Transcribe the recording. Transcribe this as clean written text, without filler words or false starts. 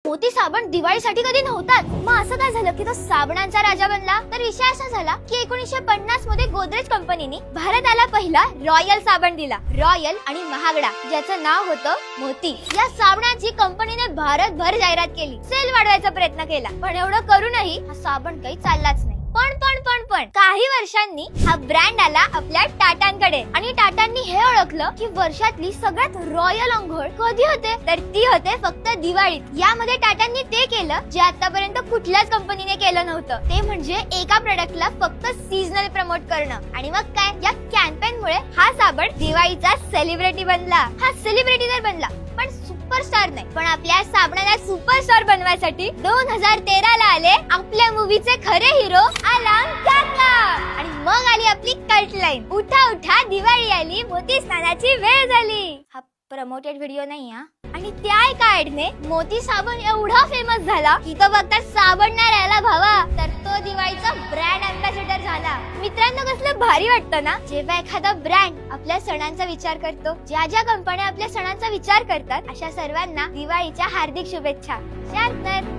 मोती साबण दिवाळीसाठी कधी नव्हताच. मग असं काय झालं की तो साबणांचा राजा बनला? तर विषय असा झाला की 1950 मध्ये गोदरेज कंपनीने भारताला पहिला रॉयल साबण दिला. रॉयल आणि महागडा, ज्याचं नाव होतं मोती. या साबणाची कंपनीने भारतभर जाहिरात केली, सेल वाढवायचा प्रयत्न केला. पण एवढं करूनही हा साबण काही चाललाच नाही. पण काही वर्षांनी हा ब्रँड आला आपल्या टाटांकडे आणि टाटांनी हे ओळखलं की वर्षातली सगळ्यात रॉयल अंघोळ कधी होते, तर ती होते फक्त दिवाळीत. यामध्ये टाटांनी ते केलं जे आतापर्यंत कुठल्याच कंपनीने केलं नव्हतं. ते म्हणजे एका प्रोडक्टला फक्त सीझनल प्रमोट करणं. आणि मग काय, या कॅम्पेन मुळे हा साबण दिवाळीचा सेलिब्रिटी बनला. हा सेलिब्रिटी तर बनला पण सुपरस्टार नाही. पण आपल्या साबणाला सुपरस्टार बनवायसाठी 2013 ला आले आपल्या मूवीचे खरे हिरो अलाम काका. आणि मग आली आपली कल्ट लाईन, उठा उठा दिवाळी आली, मोती स्नानाची वेळ झाली. हा प्रमोटेड व्हिडिओ नाही हा. आणि त्या एका ऍडने मोती साबण एवढा फेमस झाला की तो फक्त साबण नाही राहिला भावा, तर तो दिवाळीचा ब्रँड अँबॅसेडर झाला. मित्रांनो, कसलं भारी वाटतं ना जेव्हा एखादा ब्रँड आपल्या सणांचा विचार करतो. ज्या ज्या कंपन्या आपल्या सणांचा विचार करतात अशा सर्वांना दिवाळीच्या हार्दिक शुभेच्छा. तर